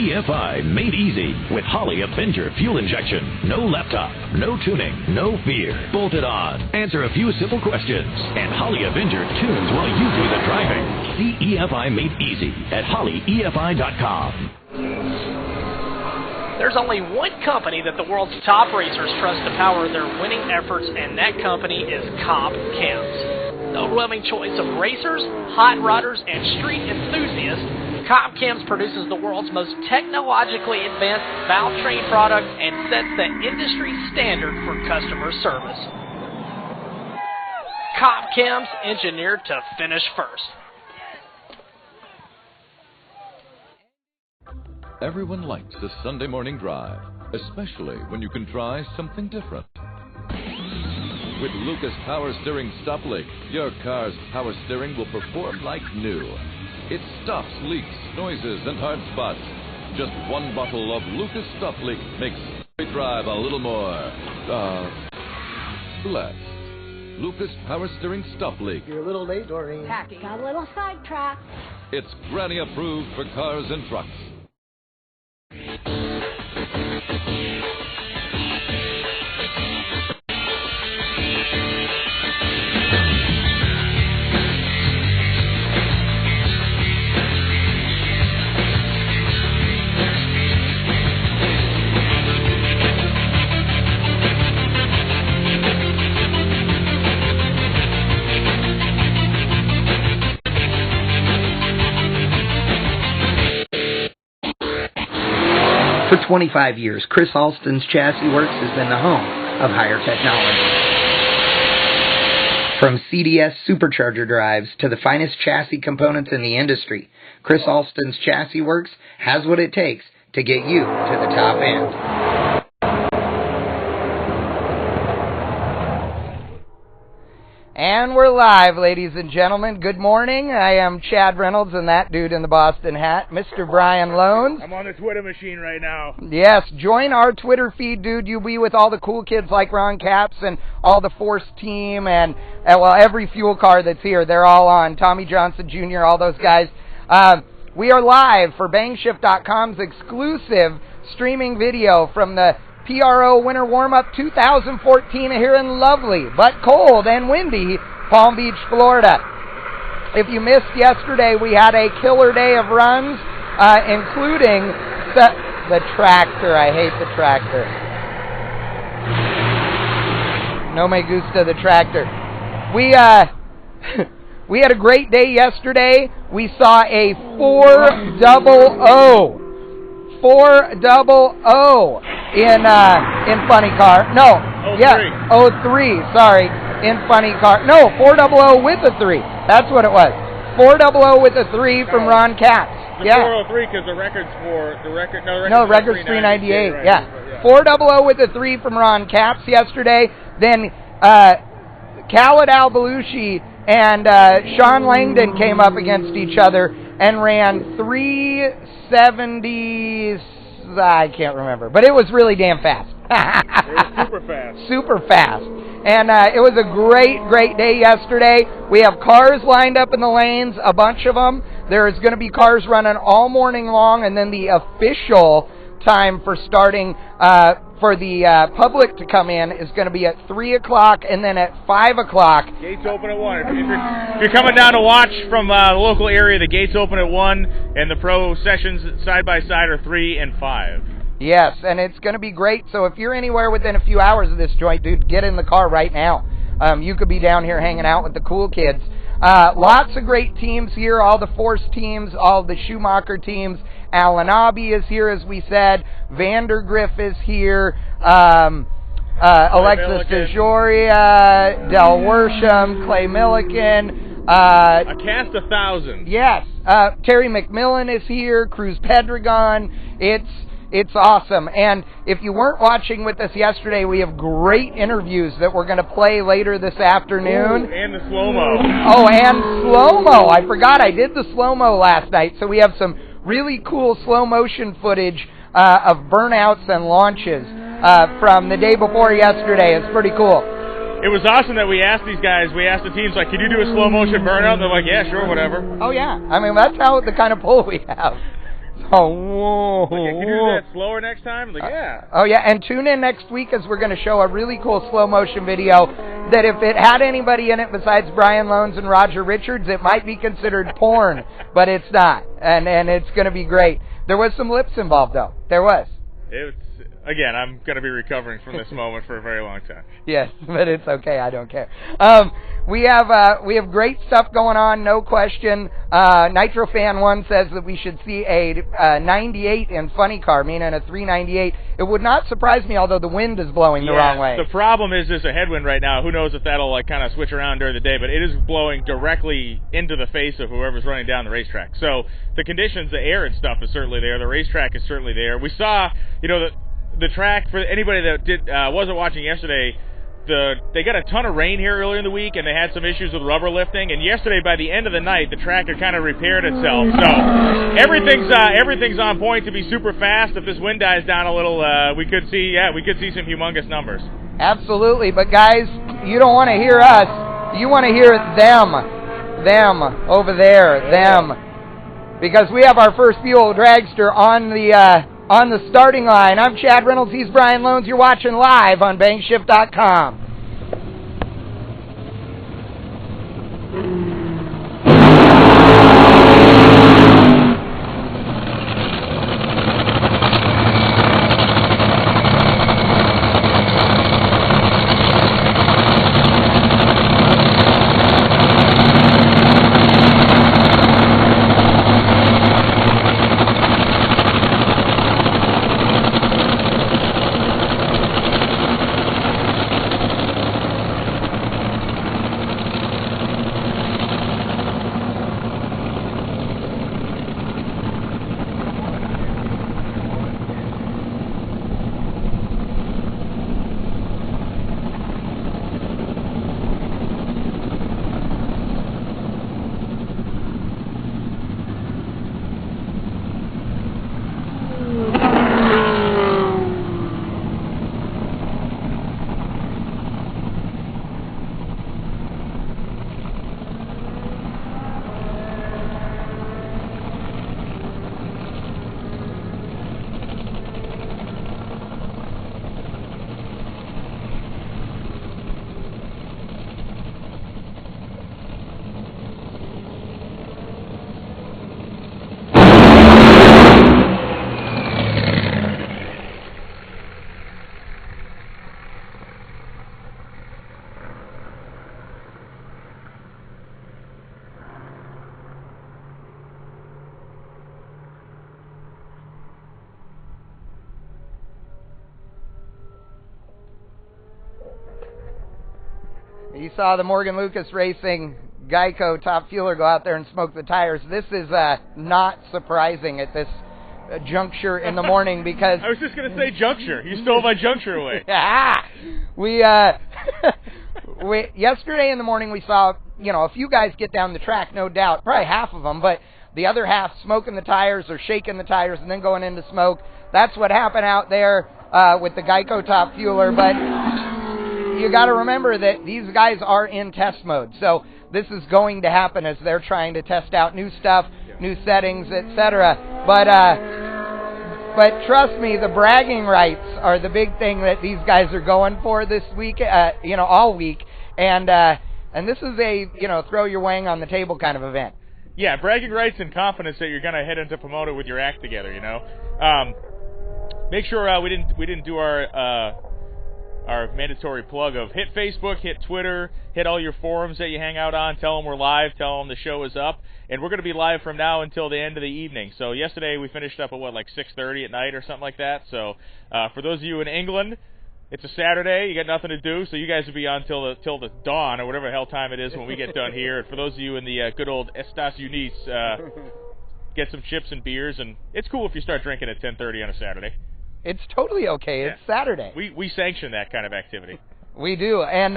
EFI made easy with Holly Avenger fuel injection. No laptop, no tuning, no fear. Bolt it on, answer a few simple questions, and Holly Avenger tunes while you do the driving. See EFI made easy at hollyefi.com. There's only one company that the world's top racers trust to power their winning efforts, and that company is Comp Chems. The overwhelming choice of racers, hot rodders, and street enthusiasts, Comp Chems produces the world's most technologically advanced valve train product and sets the industry standard for customer service. Comp Chems, engineered to finish first. Everyone likes a Sunday morning drive, especially when you can try something different. With Lucas Power Steering Stop Leak, your car's power steering will perform like new. It stops leaks, noises, and hard spots. Just one bottle of Lucas Stop Leak makes every drive a little more, blessed. Lucas Power Steering Stop Leak. You're a little late, Doreen. Packing. Got a little sidetracked. It's granny approved for cars and trucks. For 25 years, Chris Alston's Chassis Works has been the home of higher technology. From CDS supercharger drives to the finest chassis components in the industry, Chris Alston's Chassis Works has what it takes to get you to the top end. And we're live, ladies and gentlemen. Good morning. I am Chad Reynolds, and that dude in the Boston hat, Mr. Brian Loans. I'm on the Twitter machine right now. Yes, join our Twitter feed, dude. You'll be with all the cool kids like Ron Capps and all the Force team and well, every fuel car that's here. They're all on. Tommy Johnson Jr., all those guys. We are live for BangShift.com's exclusive streaming video from the PRO Winter Warmup 2014 here in lovely but cold and windy Palm Beach, Florida. If you missed yesterday, we had a killer day of runs, including the tractor. I hate the tractor. No me gusta the tractor. We had a great day yesterday. We saw a 400. 400 in funny car. No, 03. Yeah, 03. Sorry, in funny car. No, 400 with a 3. That's what it was. 400 with a 3 from Ron Capps. The 403 because the record's for the record. No, record's 398. Right. Yeah, 400 with a 3 from Ron Capps yesterday. Then Khaled Al-Belushi and Sean Langdon came up against each other and ran 370. I can't remember, but it was really damn fast. It was super fast. Super fast. And it was a great, great day yesterday. We have cars lined up in the lanes, a bunch of them. There is going to be cars running all morning long, and then the official time for starting for the public to come in is going to be at 3 o'clock and then at 5 o'clock. Gates open at 1. If you're coming down to watch from the local area, the gates open at 1, and the pro sessions side by side are 3 and 5. Yes, and it's going to be great. So if you're anywhere within a few hours of this joint, dude, get in the car right now. You could be down here hanging out with the cool kids. Lots of great teams here, all the Force teams, all the Schumacher teams. Alan Abbey is here, as we said. Vandergriff is here. Alexis DeJoria, Del Worsham, Clay Milliken. A cast of thousands. Yes. Terry McMillan is here. Cruz Pedregon. It's awesome. And if you weren't watching with us yesterday, we have great interviews that we're going to play later this afternoon. Ooh, and the slow-mo. Oh, and slow-mo. I forgot I did the slow-mo last night. So we have some really cool slow-motion footage of burnouts and launches from the day before yesterday. It's pretty cool. It was awesome that we asked these guys, we asked the teams, like, can you do a slow-motion burnout? And they're like, yeah, sure, whatever. Oh, yeah. I mean, that's how the kind of pull we have. Oh, whoa. Like, can you do that slower next time? Like, yeah. Oh, yeah, and tune in next week as we're going to show a really cool slow-motion video that if it had anybody in it besides Brian Loans and Roger Richards, it might be considered porn, but it's not, and it's going to be great. There was some lips involved, though. There was. Again, I'm going to be recovering from this moment for a very long time. Yes, but it's okay. I don't care. We have great stuff going on, no question. Nitro Fan 1 says that we should see a 98 in Funny Car, meaning a 398. It would not surprise me, although the wind is blowing the wrong way. The problem is there's a headwind right now. Who knows if that'll like kind of switch around during the day, but it is blowing directly into the face of whoever's running down the racetrack. So the conditions, the air and stuff is certainly there. The racetrack is certainly there. We saw, the track, for anybody that wasn't watching yesterday, they got a ton of rain here earlier in the week, and they had some issues with rubber lifting. And yesterday, by the end of the night, the track had kind of repaired itself. So everything's on point to be super fast. If this wind dies down a little, we could see some humongous numbers. Absolutely, but guys, you don't want to hear us. You want to hear them over there, them, because we have our first fuel dragster on the starting line. I'm Chad Reynolds. He's Brian Loans. You're watching live on BangShift.com. You saw the Morgan Lucas Racing Geico top fueler go out there and smoke the tires. This is not surprising at this juncture in the morning because... I was just going to say juncture. You stole my juncture away. Yesterday in the morning we saw, a few guys get down the track, no doubt, probably half of them, but the other half smoking the tires or shaking the tires and then going into smoke. That's what happened out there with the Geico top fueler, but... You got to remember that these guys are in test mode, so this is going to happen as they're trying to test out new stuff, new settings, etc. But trust me, the bragging rights are the big thing that these guys are going for this week, all week, and this is a throw your wang on the table kind of event. Yeah, bragging rights and confidence that you're going to head into Pomona with your act together. Make sure we didn't do our mandatory plug of hit Facebook, hit Twitter, hit all your forums that you hang out on, tell them we're live, tell them the show is up, and we're going to be live from now until the end of the evening. So yesterday we finished up at, 6:30 at night or something like that. So for those of you in England, it's a Saturday, you got nothing to do, so you guys will be on till the dawn or whatever the hell time it is when we get done here. And for those of you in the good old Estas Unis, get some chips and beers, and it's cool if you start drinking at 10:30 on a Saturday. It's totally okay. It's Saturday. We sanction that kind of activity. We do. And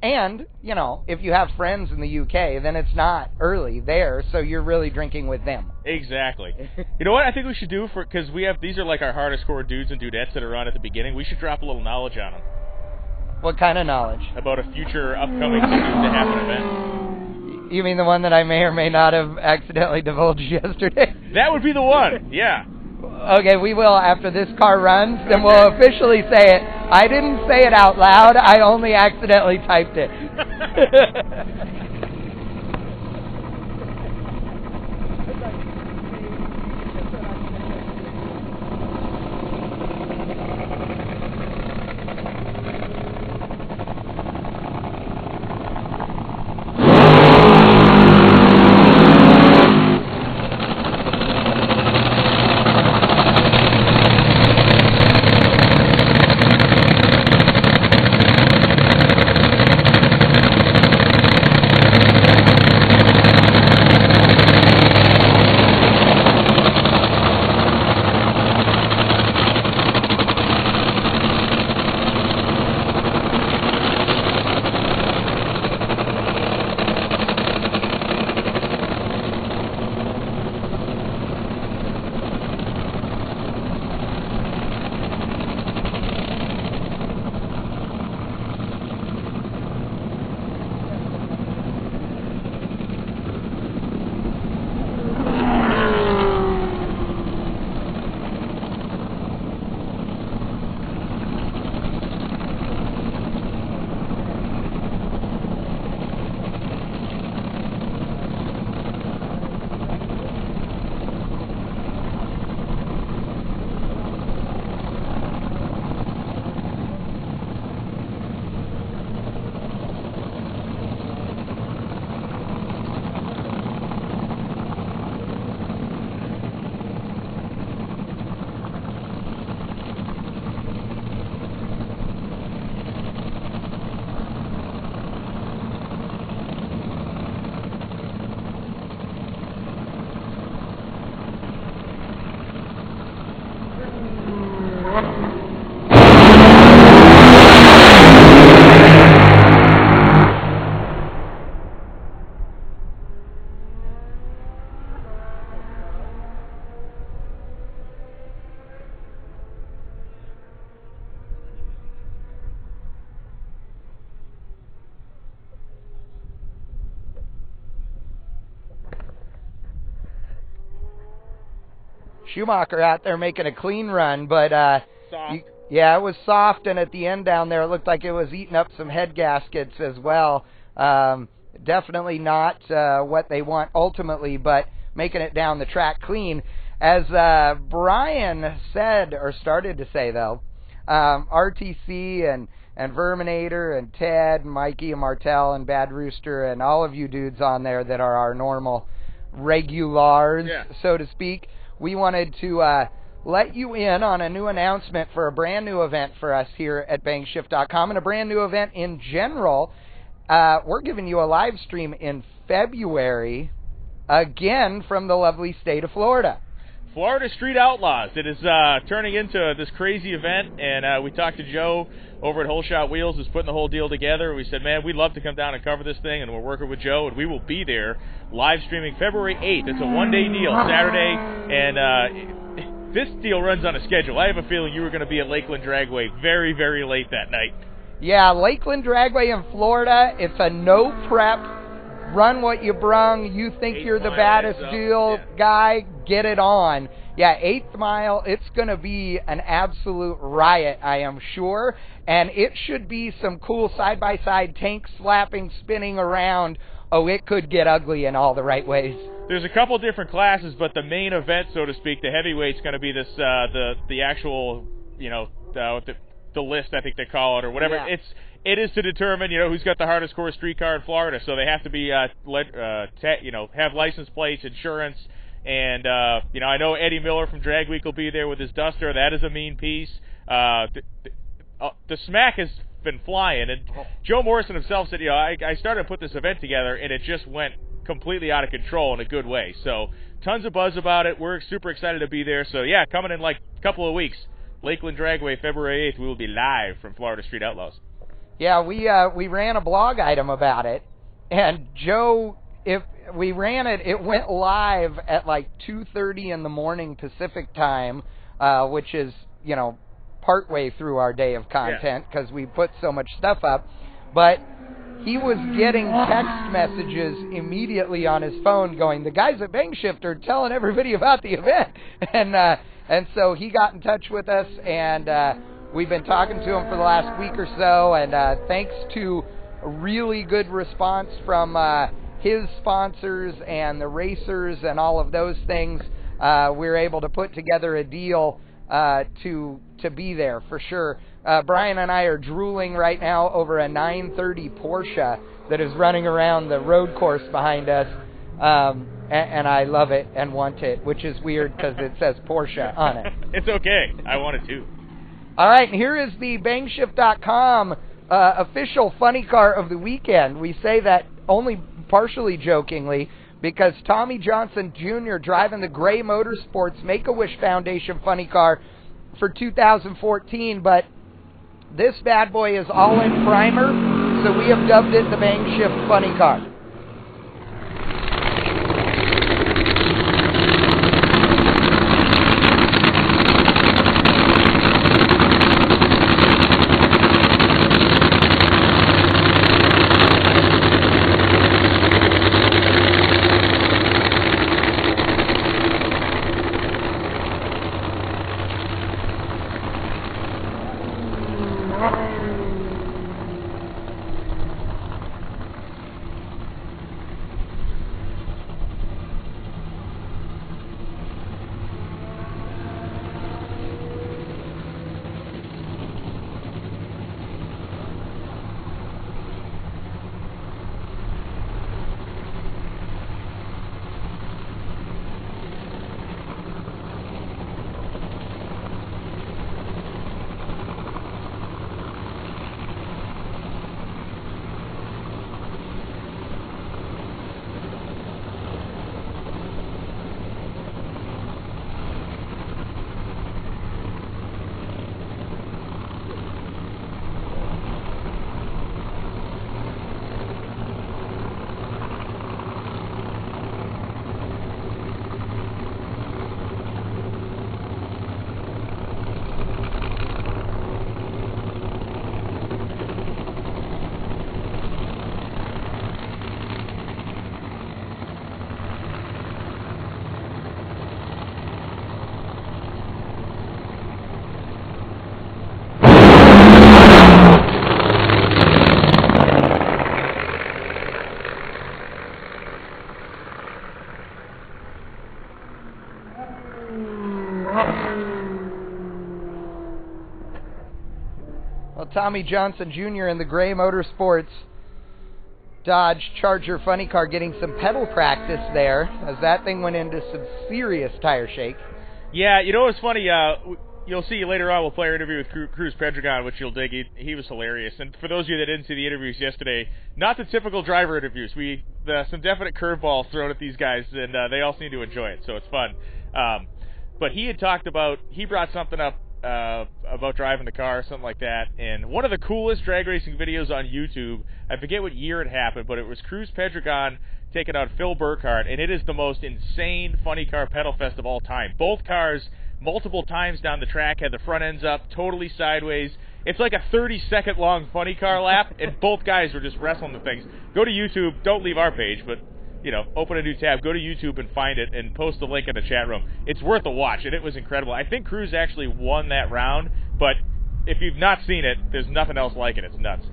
if you have friends in the UK, then it's not early there, so you're really drinking with them. Exactly. You know what I think we should do, because these are like our hardest core dudes and dudettes that are on at the beginning. We should drop a little knowledge on them. What kind of knowledge? About a future upcoming soon-to-happen event. You mean the one that I may or may not have accidentally divulged yesterday? That would be the one, yeah. Okay, we will after this car runs, then we'll officially say it. I didn't say it out loud, I only accidentally typed it. Schumacher out there making a clean run, but Soft. yeah, it was soft, and at the end down there, it looked like it was eating up some head gaskets as well. Definitely not what they want ultimately, but making it down the track clean. As Brian said, or started to say, though, RTC and Verminator and Ted and Mikey and Martel and Bad Rooster and all of you dudes on there that are our normal regulars, so to speak, we wanted to let you in on a new announcement for a brand new event for us here at BangShift.com, and a brand new event in general. We're giving you a live stream in February, again from the lovely state of Florida. Florida Street Outlaws. It is turning into this crazy event, and we talked to Joe over at Whole Shot Wheels, who's putting the whole deal together. We said, man, we'd love to come down and cover this thing, and we're working with Joe, and we will be there live streaming February 8th. It's a one-day deal, Saturday, and this deal runs on a schedule. I have a feeling you were going to be at Lakeland Dragway very, very late that night. Yeah, Lakeland Dragway in Florida, it's a no-prep, run what you brung, you think you're the baddest deal guy, get it on. Yeah, 8th Mile, it's going to be an absolute riot, I am sure, and it should be some cool side-by-side tank slapping, spinning around. Oh, it could get ugly in all the right ways. There's a couple different classes, but the main event, so to speak, the heavyweight's going to be this the actual, you know, the list, I think they call it, or whatever. Yeah. It is to determine, you know, who's got the hardest core street car in Florida. So they have to be, have license plates, insurance, and you know, I know Eddie Miller from Drag Week will be there with his Duster. That is a mean piece. The smack has been flying, and Joe Morrison himself said, you know, I started to put this event together, and it just went completely out of control in a good way. So tons of buzz about it. We're super excited to be there. So yeah, coming in like a couple of weeks. Lakeland Dragway, February 8th, we will be live from Florida Street Outlaws. Yeah, we ran a blog item about it, and Joe, if we ran it, it went live at like 2:30 in the morning Pacific time, which is, you know, partway through our day of content because we put so much stuff up. But he was getting text messages immediately on his phone going, the guys at BangShift are telling everybody about the event. And so he got in touch with us, and we've been talking to him for the last week or so, and thanks to a really good response from his sponsors and the racers and all of those things, we were able to put together a deal to be there for sure. Brian and I are drooling right now over a 930 Porsche that is running around the road course behind us, and I love it and want it, which is weird because it says Porsche on it. It's okay. I want it too. All right, and here is the BangShift.com official funny car of the weekend. We say that only partially jokingly because Tommy Johnson Jr. driving the Gray Motorsports Make-A-Wish Foundation funny car for 2014, but this bad boy is all in primer, so we have dubbed it the BangShift funny car. Well, Tommy Johnson Jr. in the Gray Motorsports Dodge Charger funny car getting some pedal practice there as that thing went into some serious tire shake. Yeah, you know what's funny? You'll see later on we'll play our interview with Cruz Pedregon, which you'll dig. He was hilarious. And for those of you that didn't see the interviews yesterday, not the typical driver interviews. Some definite curveballs thrown at these guys, and they all seem to enjoy it, so it's fun. But he had talked about, he brought something up about driving the car, something like that, and one of the coolest drag racing videos on YouTube, I forget what year it happened, but it was Cruz Pedregon taking out Phil Burkhardt, and it is the most insane funny car pedal fest of all time. Both cars, multiple times down the track, had the front ends up, totally sideways. It's like a 30-second long funny car lap, and both guys were just wrestling the things. Go to YouTube, don't leave our page, but open a new tab, go to YouTube and find it, and post the link in the chat room. It's worth a watch, and it was incredible. I think Cruz actually won that round, but if you've not seen it, there's nothing else like it. It's nuts.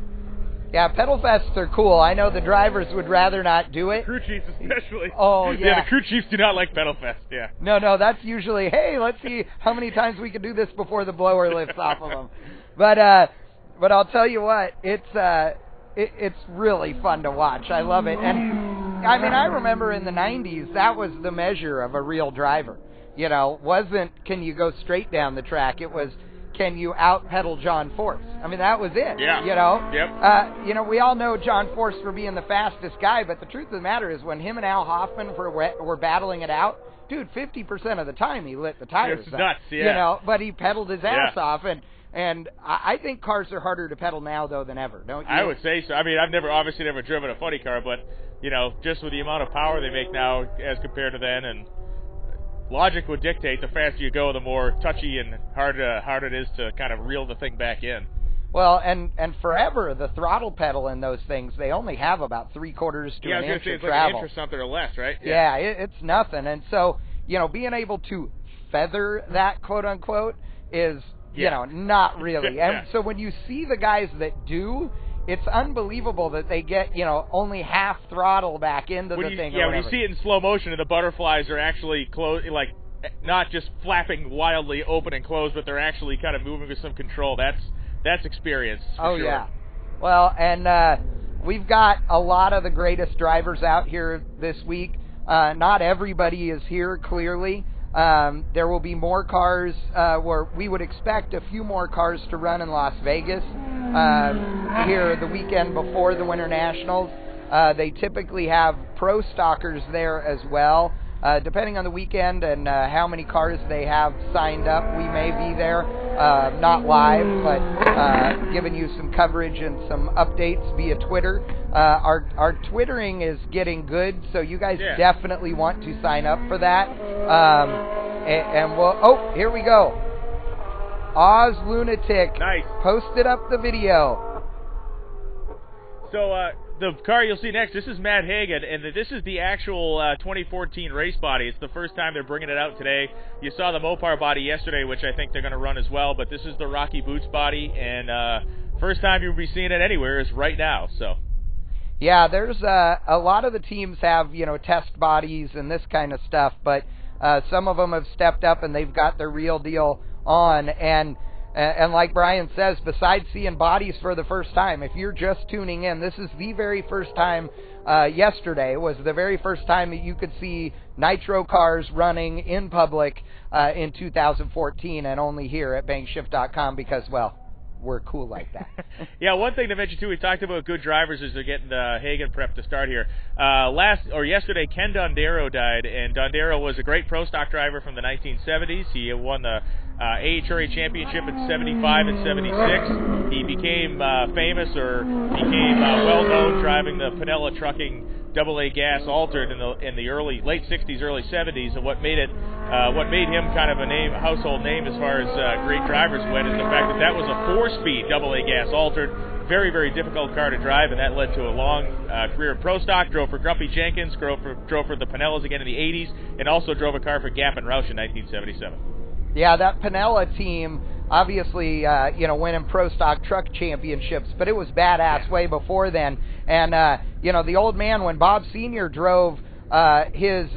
Yeah, pedal fests are cool. I know the drivers would rather not do it. Crew chiefs especially. Oh, yeah. Yeah, the crew chiefs do not like pedal fest, yeah. No, that's usually, hey, let's see how many times we can do this before the blower lifts off of them. But I'll tell you what, it's really fun to watch. I love it. And, I mean, I remember in the 90s, that was the measure of a real driver. Wasn't, can you go straight down the track? It was, can you out-pedal John Force? I mean, that was it. Yeah. Yep. We all know John Force for being the fastest guy, but the truth of the matter is when him and Al Hoffman were battling it out, dude, 50% of the time he lit the tires it's up. Nuts, yeah. But he pedaled his ass off, and I think cars are harder to pedal now, though, than ever, don't you? I would say so. I mean, I've obviously never driven a funny car, but, just with the amount of power they make now as compared to then, and logic would dictate the faster you go, the more touchy and hard it is to kind of reel the thing back in. Well, and forever, the throttle pedal in those things, they only have about 3/4 to an inch of travel. Like an inch or something or less, right? Yeah, it's nothing. And so, being able to feather that, quote-unquote, is, not really. And so when you see the guys that do, it's unbelievable that they get, only half throttle back into the thing. Yeah, when you see it in slow motion and the butterflies are actually not just flapping wildly open and closed, but they're actually kind of moving with some control. That's experience. For sure. Yeah. Well, and we've got a lot of the greatest drivers out here this week. Not everybody is here, clearly. There will be more cars, where we would expect a few more cars to run in Las Vegas here the weekend before the Winter Nationals. They typically have pro stockers there as well. Depending on the weekend and how many cars they have signed up, we may be there, not live, but giving you some coverage and some updates via Twitter. Our Twittering is getting good, so you guys definitely want to sign up for that. And we'll, here we go. Oz Lunatic posted up the video. So, the car you'll see next, this is Matt Hagan, and this is the actual 2014 race body. It's the first time they're bringing it out today. You saw the Mopar body yesterday, which I think they're going to run as well, but this is the Rocky Boots body, and first time you'll be seeing it anywhere is right now. So, yeah, there's a lot of the teams have, test bodies and this kind of stuff, but some of them have stepped up and they've got their real deal on. And like Brian says, besides seeing bodies for the first time, if you're just tuning in, this is the very first time, yesterday was the very first time that you could see nitro cars running in public in 2014, and only here at BangShift.com because, well, we're cool like that. Yeah, one thing to mention too, we talked about good drivers as they're getting Hagen prepped to start here. Yesterday, Ken Dondero died, and Dondero was a great pro stock driver from the 1970s. He won the AHRA championship in 75 and 76. He became famous, or became well known, driving the Pinella Trucking AA gas altered in the late 60s, early 70s, and what made him kind of a household name as far as great drivers went is the fact that was a 4-speed AA gas altered, very, very difficult car to drive, and that led to a long career in pro stock. Drove for Grumpy Jenkins, drove for the Pinellas again in the 80s, and also drove a car for Gap and Roush in 1977. Yeah, that Pinella team obviously, winning pro stock truck championships, but it was badass way before then. And, the old man, when Bob Sr. drove his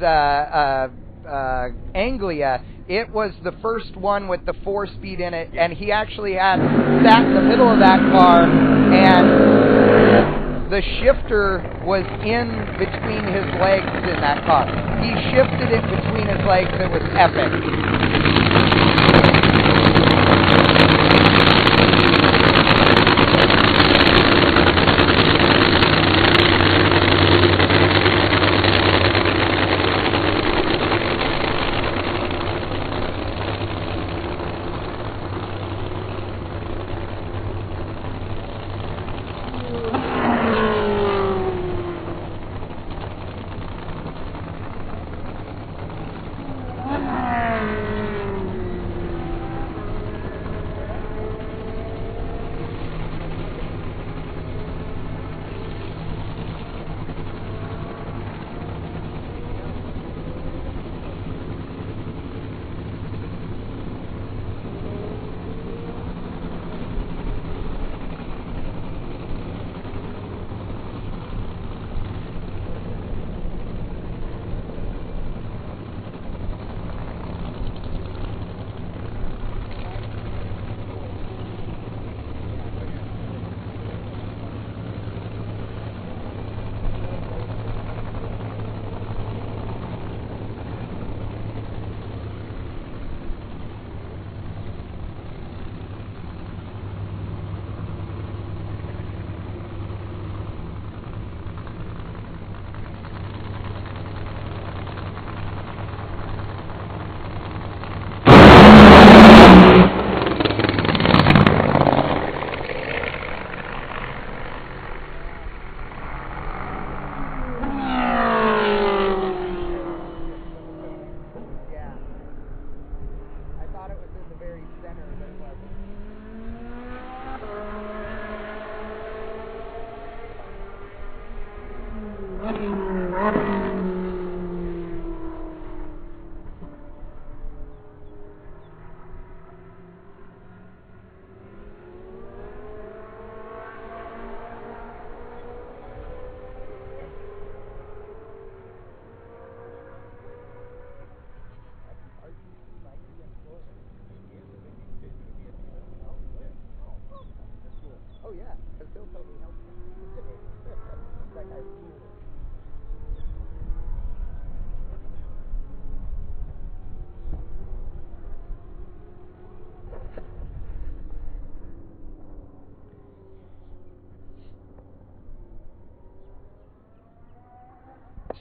Anglia, it was the first one with the 4-speed in it, and he actually sat in the middle of that car, and the shifter was in between his legs in that car. He shifted it between his legs. It was epic.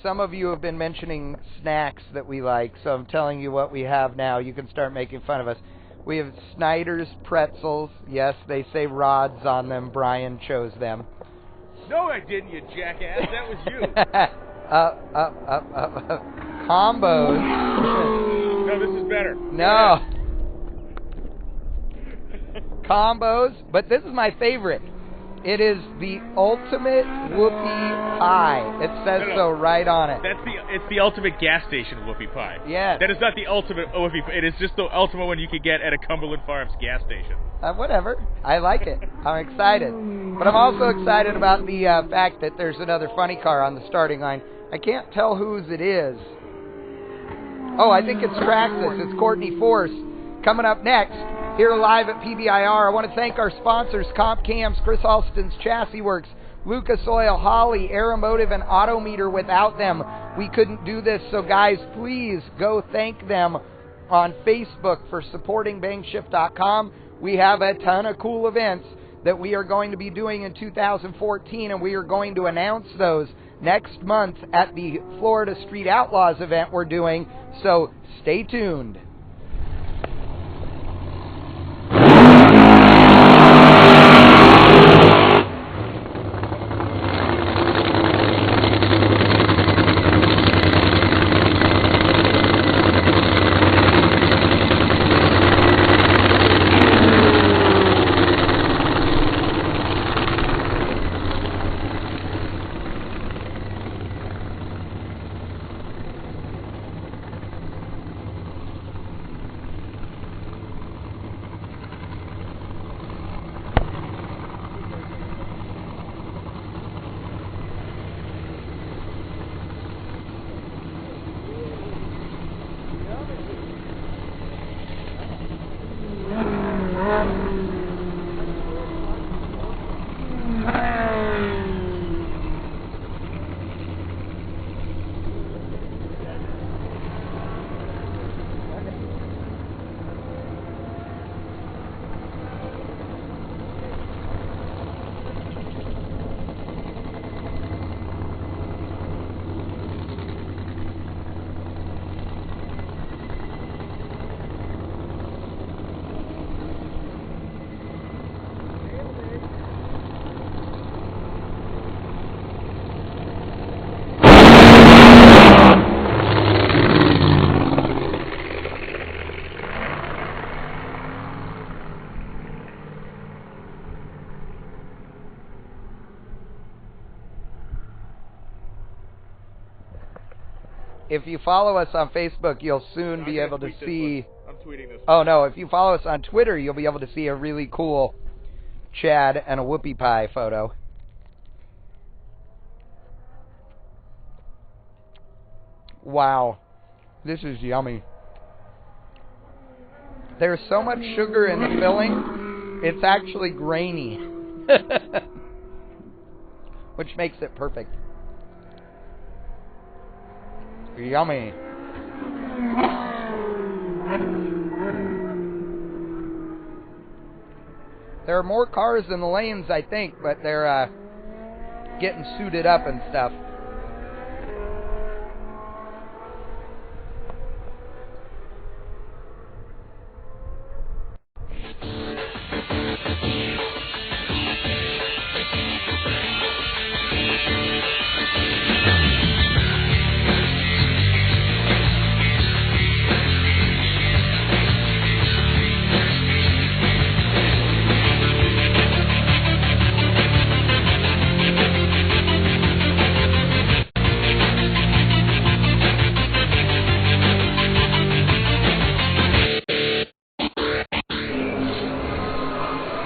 some of you have been mentioning snacks that we like, so I'm telling you what we have now. You can start making fun of us. We have Snyder's pretzels. Yes, they say rods on them. Brian chose them. No, I didn't, you jackass. That was you. Combos. No, this is better. No. Combos, but this is my favorite. It is the ultimate whoopie pie. It says so right on it. It's the ultimate gas station whoopie pie. Yes. That is not the ultimate whoopie pie. It is just the ultimate one you could get at a Cumberland Farms gas station. Whatever. I like it. I'm excited. But I'm also excited about the fact that there's another funny car on the starting line. I can't tell whose it is. Oh, I think it's Traxxas. It's Courtney Force. Coming up next, here live at PBIR, I want to thank our sponsors, Comp Cams, Chris Alston's Chassis Works, Lucas Oil, Holly, Aeromotive, and Autometer. Without them, we couldn't do this. So, guys, please go thank them on Facebook for supporting BangShift.com. We have a ton of cool events that we are going to be doing in 2014, and we are going to announce those next month at the Florida Street Outlaws event we're doing. So, stay tuned. If you follow us on Facebook, you'll soon be able to see... I'm tweeting this. Oh, no. If you follow us on Twitter, you'll be able to see a really cool Chad and a whoopie pie photo. Wow. This is yummy. There's so much sugar in the filling, it's actually grainy. Which makes it perfect. Yummy. There are more cars in the lanes, I think, but they're getting suited up and stuff.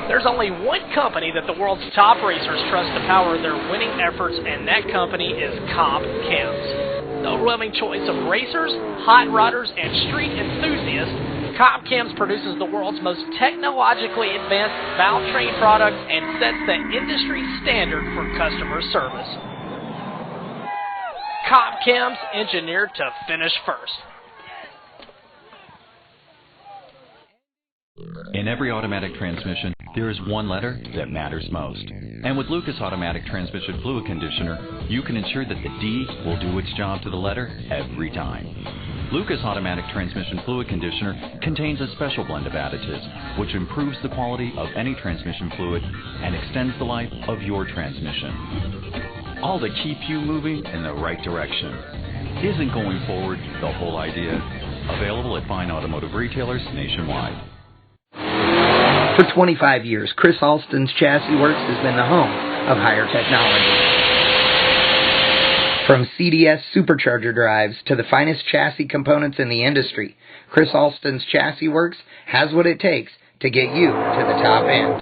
There's only one company that the world's top racers trust to power their winning efforts, and that company is Comp Cams. The overwhelming choice of racers, hot rodders, and street enthusiasts, Comp Cams produces the world's most technologically advanced valve train products and sets the industry standard for customer service. Comp Cams, engineered to finish first. In every automatic transmission, there is one letter that matters most. And with Lucas Automatic Transmission Fluid Conditioner, you can ensure that the D will do its job to the letter every time. Lucas Automatic Transmission Fluid Conditioner contains a special blend of additives, which improves the quality of any transmission fluid and extends the life of your transmission. All to keep you moving in the right direction. Isn't going forward the whole idea? Available at fine automotive retailers nationwide. For 25 years, Chris Alston's Chassis Works has been the home of higher technology. From CDS supercharger drives to the finest chassis components in the industry, Chris Alston's Chassis Works has what it takes to get you to the top end.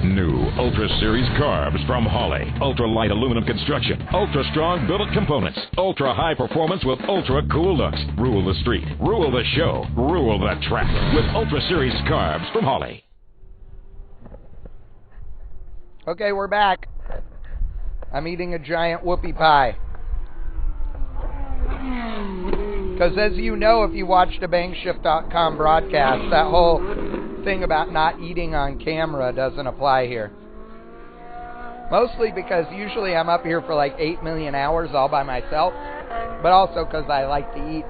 New Ultra Series carbs from Holley. Ultra light aluminum construction. Ultra strong billet components. Ultra high performance with ultra cool looks. Rule the street. Rule the show. Rule the track. With Ultra Series carbs from Holley. Okay, we're back. I'm eating a giant whoopie pie. Because as you know, if you watched a BangShift.com broadcast, that whole thing about not eating on camera doesn't apply here. Mostly because usually I'm up here for like 8 million hours all by myself, but also because I like to eat.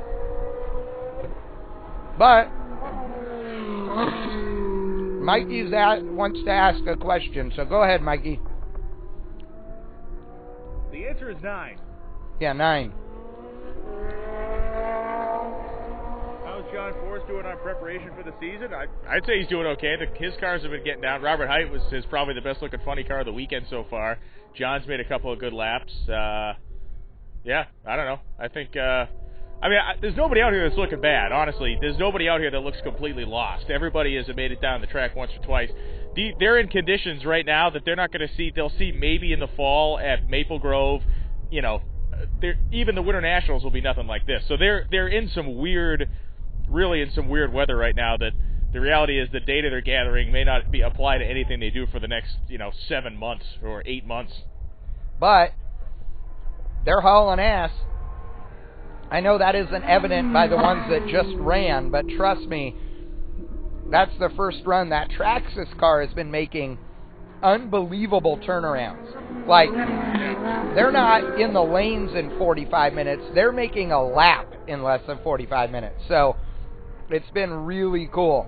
But Mikey wants to ask a question, so go ahead, Mikey. The answer is 9. Yeah, 9. How's John Force doing on preparation for the season? I'd say he's doing okay. His cars have been getting down. Robert Height is probably the best looking funny car of the weekend so far. John's made a couple of good laps. Yeah, I don't know. I think, there's nobody out here that's looking bad, honestly. There's nobody out here that looks completely lost. Everybody has made it down the track once or twice. They're in conditions right now that they're not going to see. They'll see maybe in the fall at Maple Grove. You know, even the Winter Nationals will be nothing like this. So they're in some weird, really in some weird weather right now that the reality is the data they're gathering may not be applied to anything they do for the next, 7 months or 8 months. But they're hauling ass. I know that isn't evident by the ones that just ran, but trust me, that's the first run. That Traxxas car has been making unbelievable turnarounds. Like, they're not in the lanes in 45 minutes. They're making a lap in less than 45 minutes. So, it's been really cool.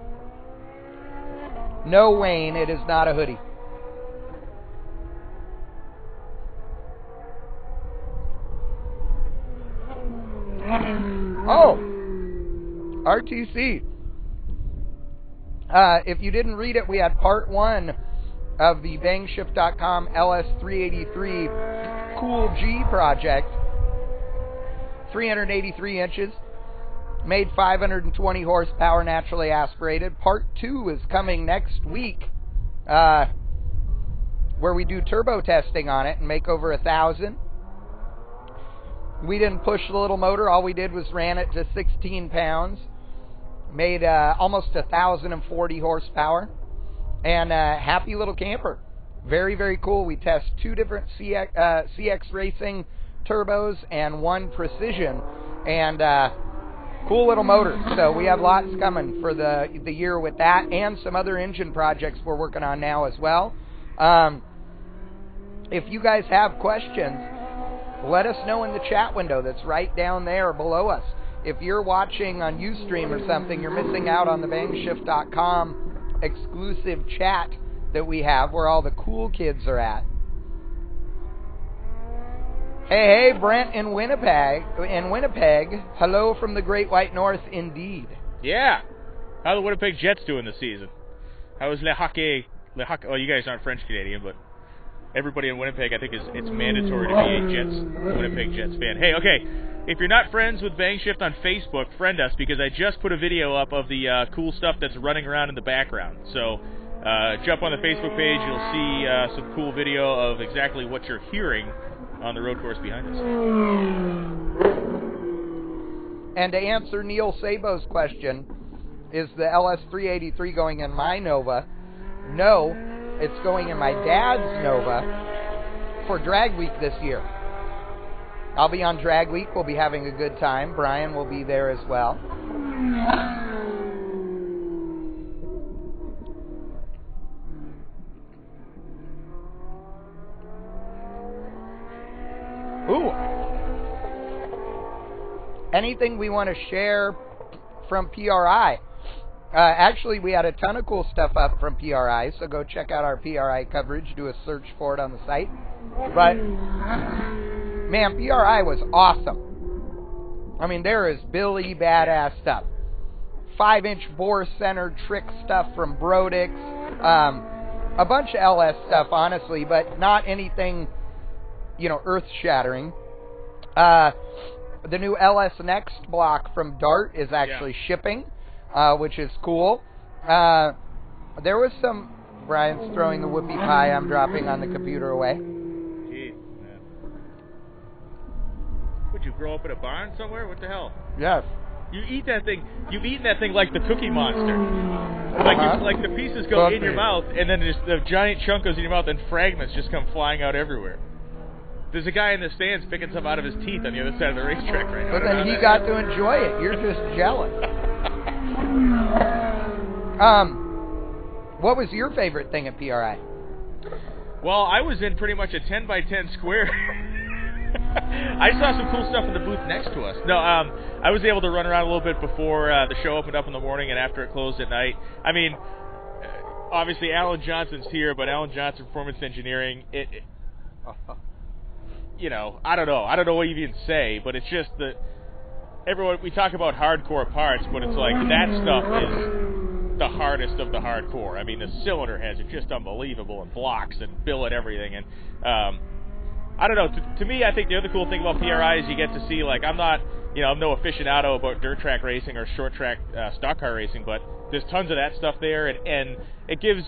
No, Wayne, it is not a hoodie. Oh, RTC. If you didn't read it, we had part 1 of the BangShift.com LS383 Cool G project. 383 inches. Made 520 horsepower, naturally aspirated. Part 2 is coming next week, where we do turbo testing on it and make over 1,000. We didn't push the little motor. All we did was ran it to 16 pounds. Made almost 1,040 horsepower. And happy little camper. Very, very cool. We test 2 different CX Racing turbos and 1 Precision. And cool little motor. So we have lots coming for the year with that and some other engine projects we're working on now as well. If you guys have questions, let us know in the chat window that's right down there below us. If you're watching on Ustream or something, you're missing out on the BangShift.com exclusive chat that we have where all the cool kids are at. Hey, Brent in Winnipeg. Hello from the Great White North, indeed. Yeah. How are the Winnipeg Jets doing this season? How is Le Hockey? Well, you guys aren't French-Canadian, but everybody in Winnipeg, I think, it's mandatory to be a Winnipeg Jets fan. Hey, okay, if you're not friends with BangShift on Facebook, friend us, because I just put a video up of the cool stuff that's running around in the background. So jump on the Facebook page, you'll see some cool video of exactly what you're hearing on the road course behind us. And to answer Neil Sabo's question, is the LS383 going in my Nova? No. It's going in my dad's Nova for Drag Week this year. I'll be on Drag Week. We'll be having a good time. Brian will be there as well. Ooh. Anything we want to share from PRI? Actually, we had a ton of cool stuff up from PRI, so go check out our PRI coverage. Do a search for it on the site. But, man, PRI was awesome. I mean, there is Billy badass stuff. 5-inch bore center trick stuff from Brodix. A bunch of LS stuff, honestly, but not anything, earth-shattering. The new LS Next block from Dart is actually shipping, which is cool. There was some... Brian's throwing the whoopie pie I'm dropping on the computer away. Jeez, man. Would you grow up in a barn somewhere? What the hell? Yes. You eat that thing. You've eaten that thing like the Cookie Monster. Like the pieces go in your mouth, and then just the giant chunk goes in your mouth, and fragments just come flying out everywhere. There's a guy in the stands picking some out of his teeth on the other side of the racetrack right now. But then he got to enjoy it. You're just jealous. What was your favorite thing at PRI? Well, I was in pretty much a 10 by 10 square. I saw some cool stuff in the booth next to us. No, I was able to run around a little bit before the show opened up in the morning and after it closed at night. I mean, obviously Alan Johnson's here, but Alan Johnson Performance Engineering, I don't know. I don't know what you even say, but it's just that we talk about hardcore parts, but it's like that stuff is the hardest of the hardcore. I mean, the cylinder heads are just unbelievable, and blocks and billet everything, and I don't know. To me, I think the other cool thing about PRI is you get to see, like, I'm no aficionado about dirt track racing or short track stock car racing, but there's tons of that stuff there, and it gives.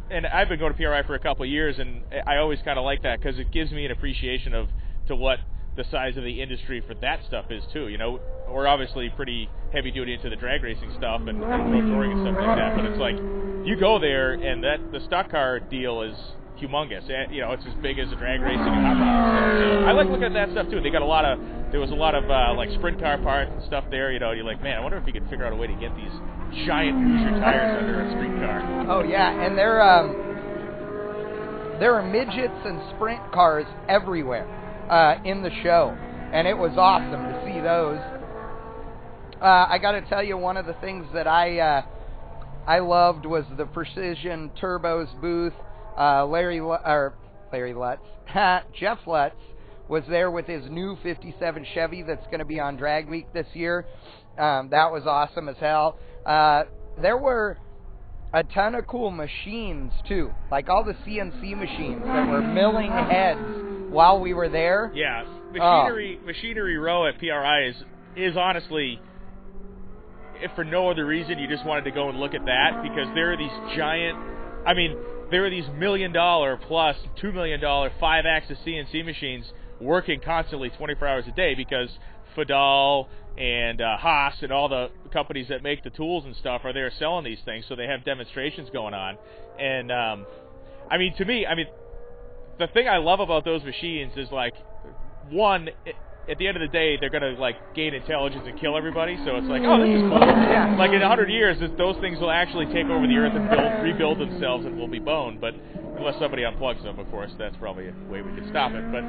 And I've been going to PRI for a couple of years, and I always kind of like that because it gives me an appreciation to what the size of the industry for that stuff is too. We're obviously pretty heavy duty into the drag racing stuff and road touring and stuff like that, but it's like you go there and the stock car deal is humongous. It's as big as the drag racing and hot rod stuff. So I like looking at that stuff too. There was a lot of like sprint car parts and stuff there. You're like, man, I wonder if you could figure out a way to get these giant Hoosier tires under a street car. Oh yeah, and there are midgets and sprint cars everywhere in the show, and it was awesome to see those. I got to tell you, one of the things that I loved was the Precision Turbos booth. Jeff Lutz was there with his new 57 Chevy that's going to be on Drag Week this year. That was awesome as hell. There were a ton of cool machines too, like all the CNC machines that were milling heads while we were there. Yeah, Machinery Row at PRI is honestly, if for no other reason, you just wanted to go and look at that, because there are these giant, there are these $1 million plus $2 million 5-axis CNC machines working constantly 24 hours a day, because Fadal and Haas and all the companies that make the tools and stuff are there selling these things, so they have demonstrations going on. And to me, the thing I love about those machines is, like, one, at the end of the day, they're going to, like, gain intelligence and kill everybody, so it's like, oh, this is cool. Yeah. Like, in 100 years, those things will actually take over the earth and rebuild themselves and will be boned, but unless somebody unplugs them, of course, that's probably a way we could stop it. But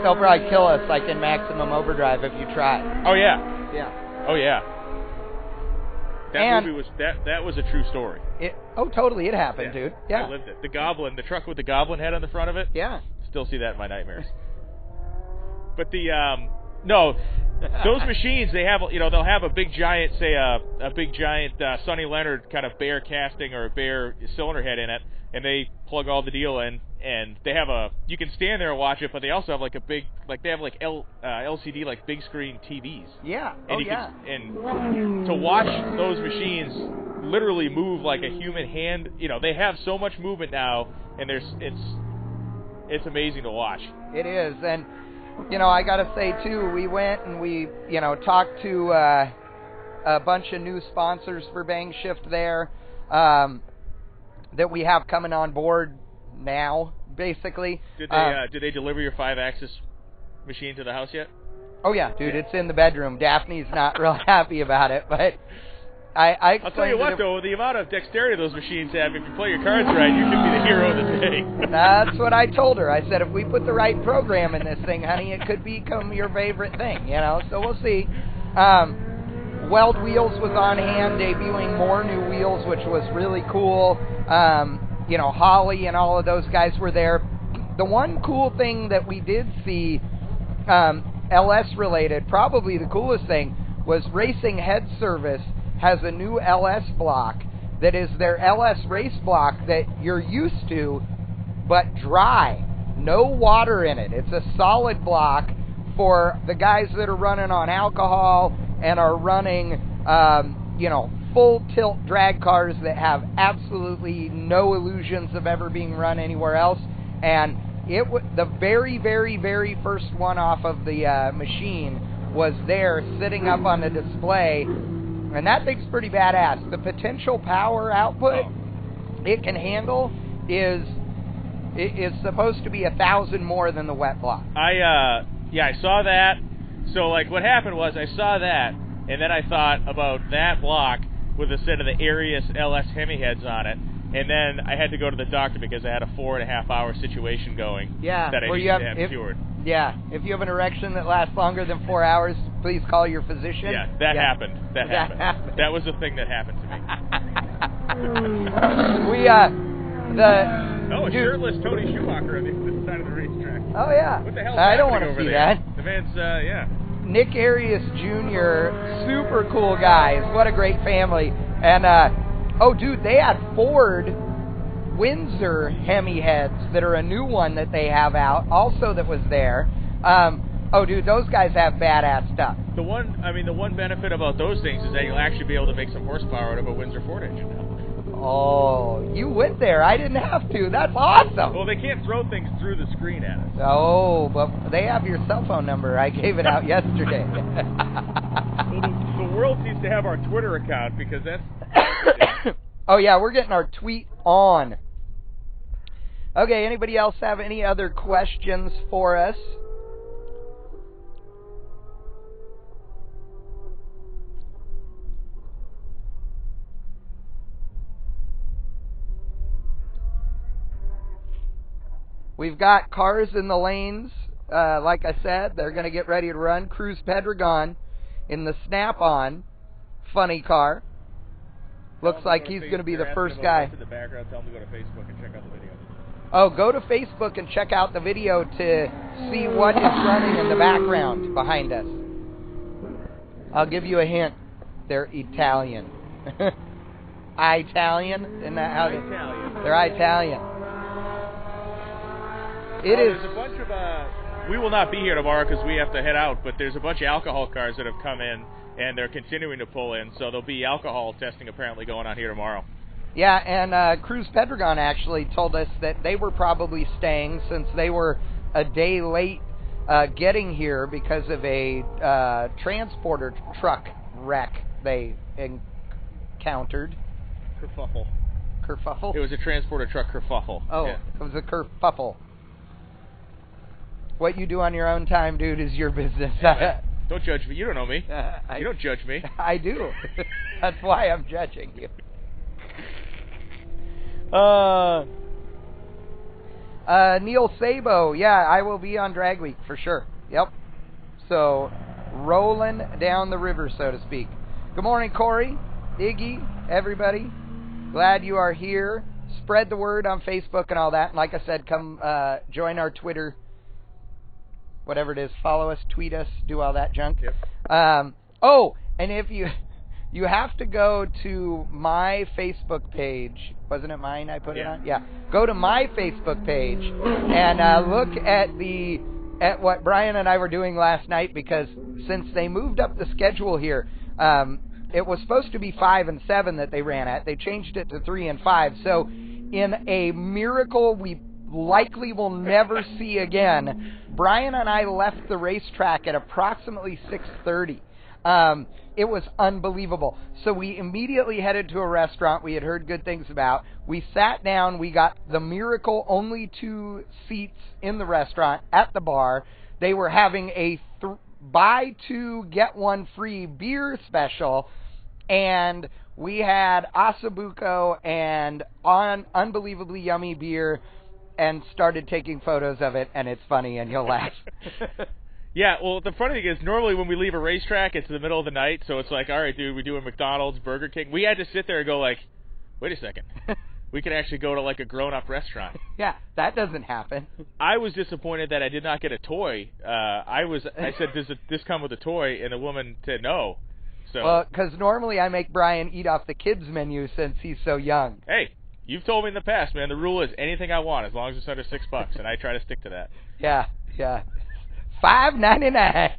they'll probably kill us, like in Maximum Overdrive, if you try. Oh, yeah. Yeah. Oh, yeah. Movie was that was a true story. Totally, it happened, dude. Yeah. I lived it. The truck with the goblin head on the front of it. Yeah. Still see that in my nightmares. But those machines, they have, they'll have a big giant, say a big giant Sonny Leonard kind of bear casting or a bear cylinder head in it, and they plug all the deal in, and they have you can stand there and watch it, but they also have like a big, like they have like LCD, like big screen TVs. Yeah. And to watch those machines literally move like a human hand, they have so much movement now, and it's amazing to watch. It is, and I got to say, too, we went and we, talked to a bunch of new sponsors for BangShift there that we have coming on board now, basically. Did they deliver your 5-axis machine to the house yet? Oh, yeah, dude, it's in the bedroom. Daphne's not real happy about it, but I'll tell you what, though, the amount of dexterity those machines have, if you play your cards right, you could be the hero of the day. That's what I told her. I said, if we put the right program in this thing, honey, it could become your favorite thing, you know, so we'll see. Weld Wheels was on hand, debuting more new wheels, which was really cool. You know, Holly and all of those guys were there. The one cool thing that we did see, LS-related, probably the coolest thing, was Racing Head Service has a new LS block that is their LS race block that you're used to, but dry. No water in it. It's a solid block for the guys that are running on alcohol and are running, you know, full tilt drag cars that have absolutely no illusions of ever being run anywhere else. And it the very, very, very first one off of the machine was there sitting up on the display, and that thing's pretty badass. The potential power output it can handle is supposed to be 1,000 more than the wet block. I saw that. So, like, what happened was I saw that, and then I thought about that block with a set of the Arius LS Hemi heads on it, and then I had to go to the doctor because I had a 4.5-hour situation going that I needed to have cured. Yeah, if you have an erection that lasts longer than 4 hours, please call your physician. Yeah, that happened. That happened. That was the thing that happened to me. A shirtless Tony Schumacher on this side of the racetrack. Oh, yeah. What the hell is I don't want happening to see over there? that. The man's, Nick Arias Jr., super cool guys. What a great family. And, dude, they had Ford Windsor Hemi heads that are a new one that they have out, also that was there. Dude, those guys have badass stuff. The one benefit about those things is that you'll actually be able to make some horsepower out of a Windsor Ford engine now. Oh, you went there. I didn't have to. That's awesome. Well, they can't throw things through the screen at us. Oh, but they have your cell phone number. I gave it out yesterday. Well, the world seems to have our Twitter account because that's... Oh, yeah, we're getting our tweet on. Okay, anybody else have any other questions for us? We've got cars in the lanes. Like I said, they're going to get ready to run. Cruz Pedregon in the Snap-on funny car. Looks like he's going to be the first guy. In the background, tell them to go to Facebook and check out the video. Oh, go to Facebook and check out the video to see what is running in the background behind us. I'll give you a hint. They're Italian. Italian? Isn't that how they're Italian. There's a bunch of, we will not be here tomorrow because we have to head out, but there's a bunch of alcohol cars that have come in, and they're continuing to pull in, so there'll be alcohol testing apparently going on here tomorrow. Yeah, and Cruz Pedregon actually told us that they were probably staying since they were a day late getting here because of a transporter truck wreck they encountered. Kerfuffle. Kerfuffle? It was a transporter truck kerfuffle. Oh, yeah. It was a kerfuffle. What you do on your own time, dude, is your business. Don't judge me. You don't know me. You don't judge me. I do. That's why I'm judging you. Neil Sabo, yeah, I will be on Drag Week for sure. Yep. So, rolling down the river, so to speak. Good morning, Corey, Iggy, everybody. Glad you are here. Spread the word on Facebook and all that. And like I said, come join our Twitter. Whatever it is, follow us, tweet us, do all that junk. Yep. And if you have to go to my Facebook page. Wasn't it mine I put it on? Yeah. Go to my Facebook page and look at what Brian and I were doing last night, because since they moved up the schedule here, it was supposed to be 5 and 7 that they ran at. They changed it to 3 and 5. So in a miracle we likely will never see again, Brian and I left the racetrack at approximately 6:30. It was unbelievable. So we immediately headed to a restaurant we had heard good things about. We sat down. We got the miracle only 2 seats in the restaurant at the bar. They were having a buy 2, get 1 free beer special, and we had Asabuco and unbelievably yummy beer and started taking photos of it, and it's funny, and you'll laugh. Yeah, well, the funny thing is, normally when we leave a racetrack, it's in the middle of the night, so it's like, all right, dude, we do a McDonald's, Burger King. We had to sit there and go like, wait a second. We could actually go to like a grown-up restaurant. Yeah, that doesn't happen. I was disappointed that I did not get a toy. I said, does this come with a toy? And the woman said no. So. Well, because normally I make Brian eat off the kids' menu since he's so young. Hey, you've told me in the past, man, the rule is anything I want as long as it's under $6, and I try to stick to that. Yeah. $5.99.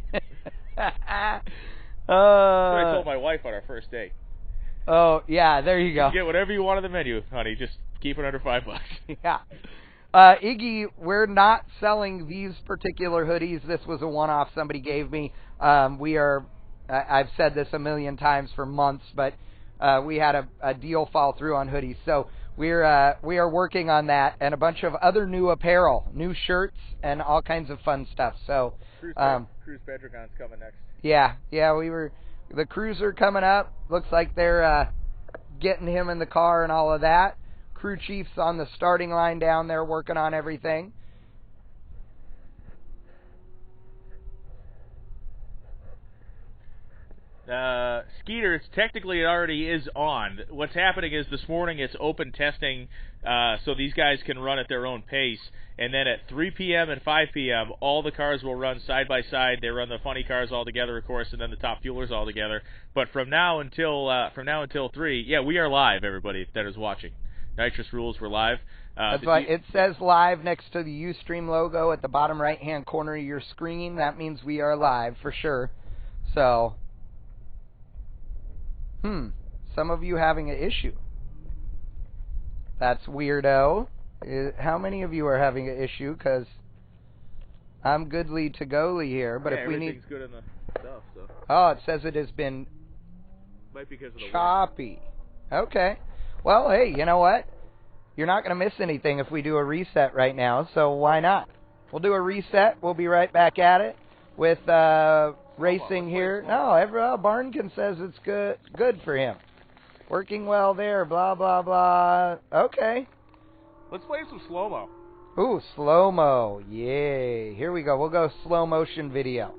I told my wife on our first date. Oh, yeah, there you go. You get whatever you want on the menu, honey. Just keep it under $5. Yeah. Iggy, we're not selling these particular hoodies. This was a one-off somebody gave me. I've said this a million times for months, but we had a deal fall through on hoodies. So we are working on that and a bunch of other new apparel, new shirts, and all kinds of fun stuff. So Cruise Pedragon's coming next. Yeah, the Cruiser coming up. Looks like they're getting him in the car and all of that. Crew chief's on the starting line down there working on everything. Skeeters, technically it already is on. What's happening is this morning it's open testing, so these guys can run at their own pace. And then at 3 p.m. and 5 p.m., all the cars will run side by side. They run the funny cars all together, of course, and then the top fuelers all together. But from now until 3, yeah, we are live. Everybody that is watching, Nitrous Rules, we're live. That's right. It says live next to the Ustream logo at the bottom right-hand corner of your screen. That means we are live for sure. So. Some of you having an issue. That's weirdo. How many of you are having an issue? Because I'm goodly to goly here, but if we need... everything's good in the stuff, so... Oh, it says it has been Might be because of the choppy. Okay. Well, hey, you know what? You're not going to miss anything if we do a reset right now, so why not? We'll do a reset. We'll be right back at it with... racing here. No, Barnkin says it's good for him. Working well there, blah, blah, blah. Okay. Let's play some slow-mo. Ooh, slow-mo. Yay. Here we go. We'll go slow motion video.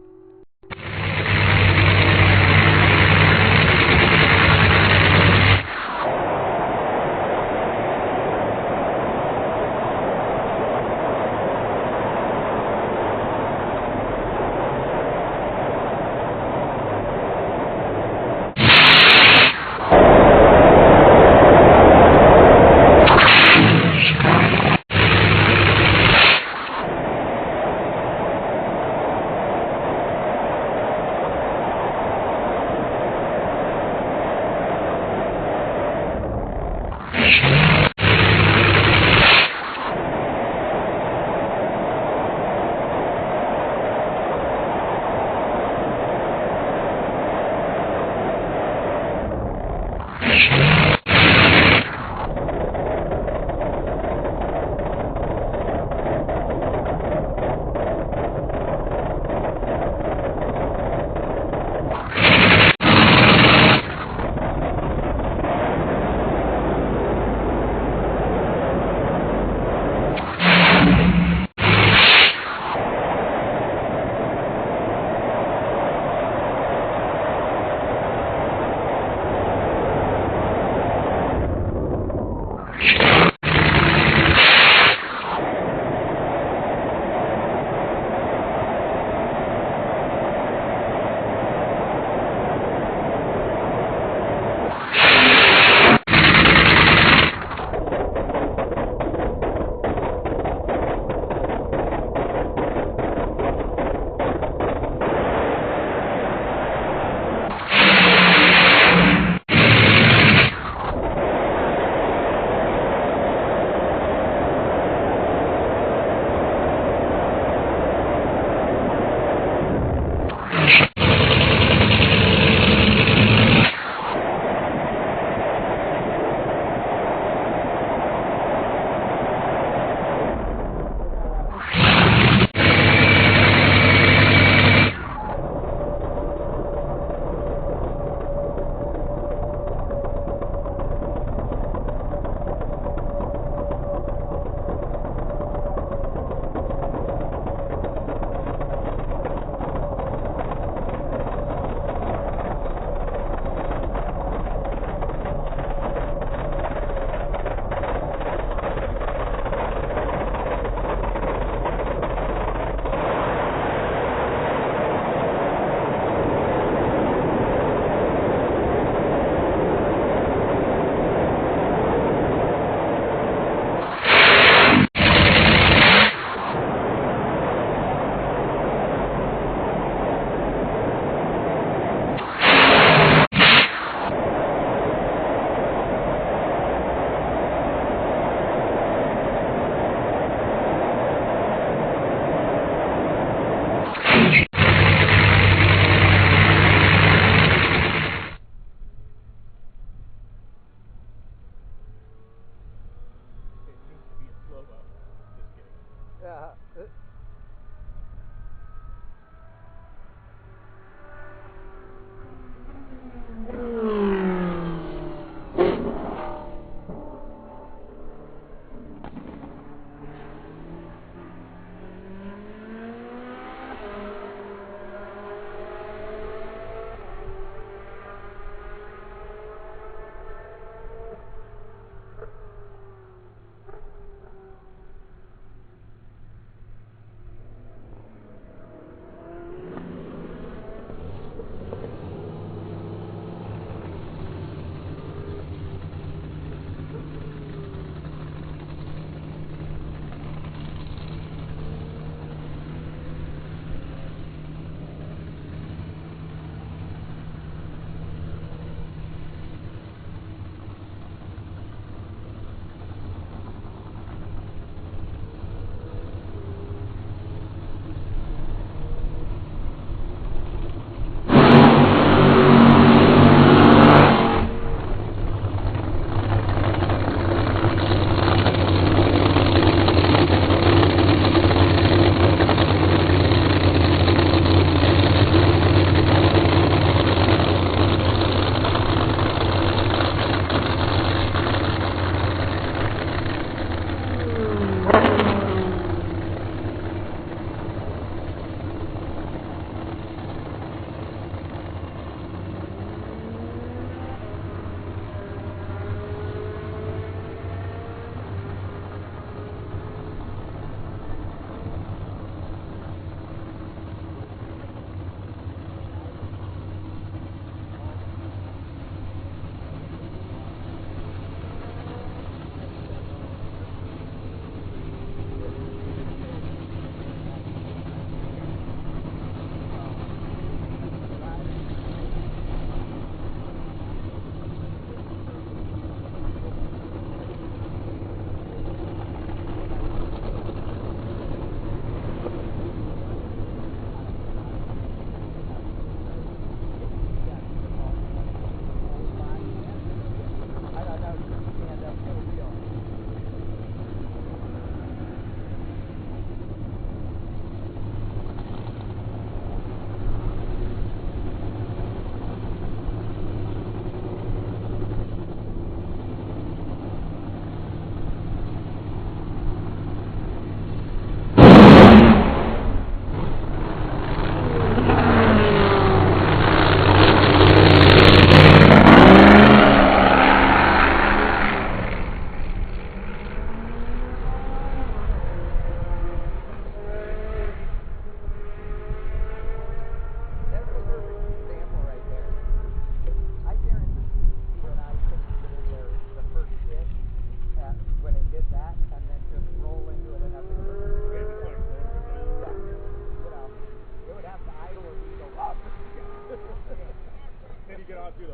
get on through the.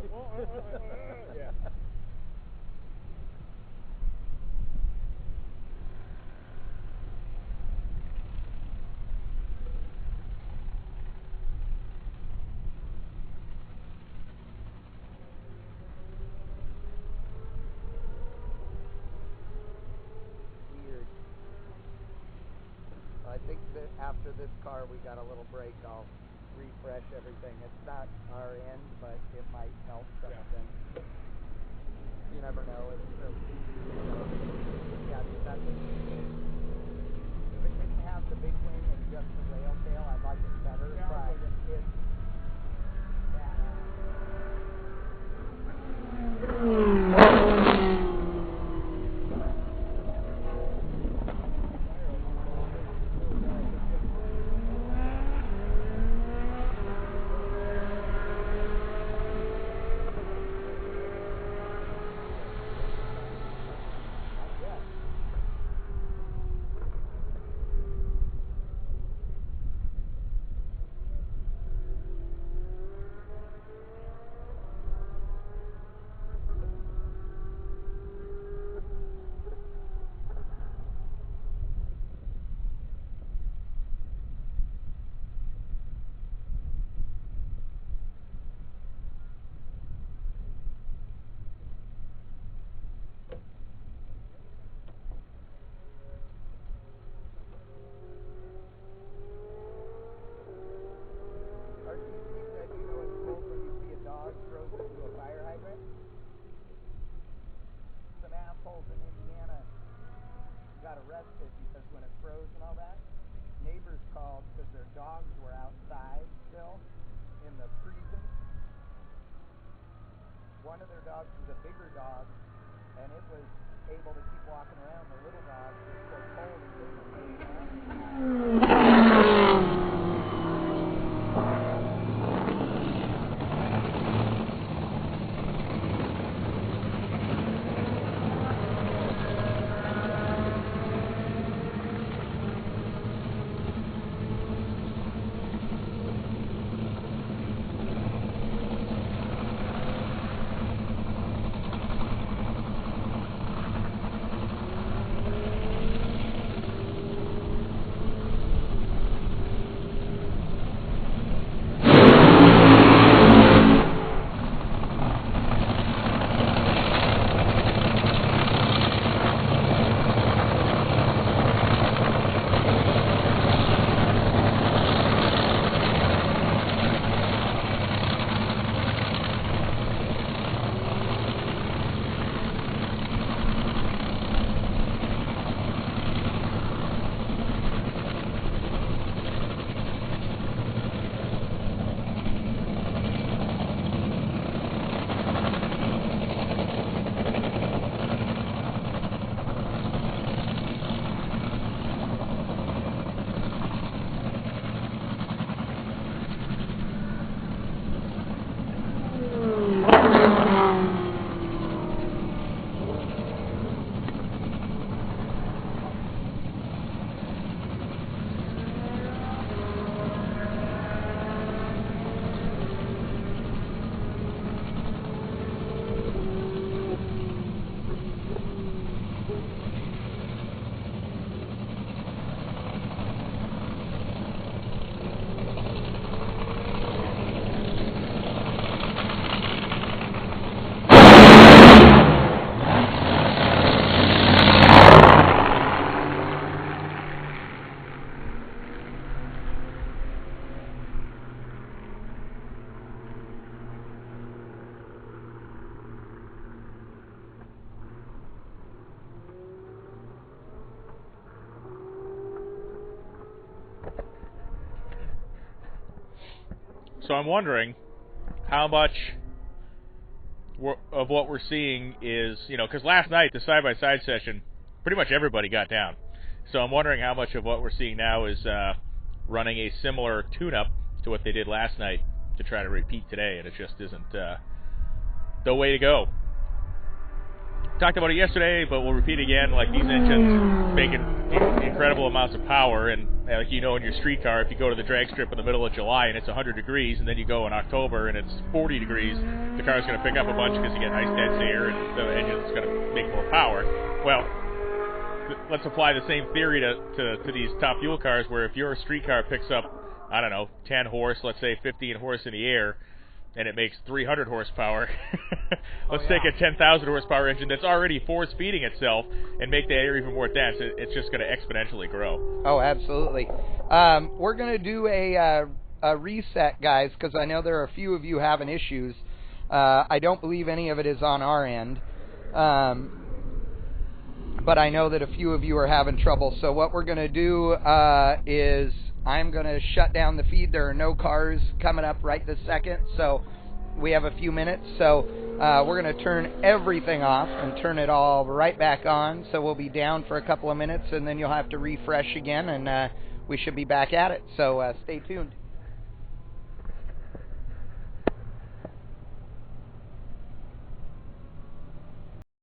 Yeah. Weird. I think that after this car we got a little break. I'll refresh everything. It's not our end, but it might help something. You never know. It's just, yeah, that's it. If it didn't have the big wing and just the rail tail, I'd like it better, but it's arrested because when it froze and all that, neighbors called because their dogs were outside still in the freezing. One of their dogs was a bigger dog, and it was able to keep walking around. The little dog was so cold it couldn't move around. So I'm wondering how much of what we're seeing is, because last night, the side-by-side session, pretty much everybody got down. So I'm wondering how much of what we're seeing now is running a similar tune-up to what they did last night to try to repeat today, and it just isn't the way to go. Talked about it yesterday, but we'll repeat again. Like, these engines making incredible amounts of power, and like in your street car, if you go to the drag strip in the middle of July and it's 100 degrees, and then you go in October and it's 40 degrees, the car's going to pick up a bunch because you get nice dense air and the engine's going to make more power. Well, let's apply the same theory to these top fuel cars, where if your street car picks up, I don't know, 10 horse, let's say 15 horse in the air, and it makes 300 horsepower. Let's take a 10,000 horsepower engine that's already force feeding itself and make the air even more dense. It's just going to exponentially grow. Oh, absolutely. We're going to do a reset, guys, because I know there are a few of you having issues. I don't believe any of it is on our end. But I know that a few of you are having trouble. So what we're going to do is I'm going to shut down the feed. There are no cars coming up right this second, so we have a few minutes. So we're going to turn everything off and turn it all right back on. So we'll be down for a couple of minutes, and then you'll have to refresh again, and we should be back at it. So stay tuned.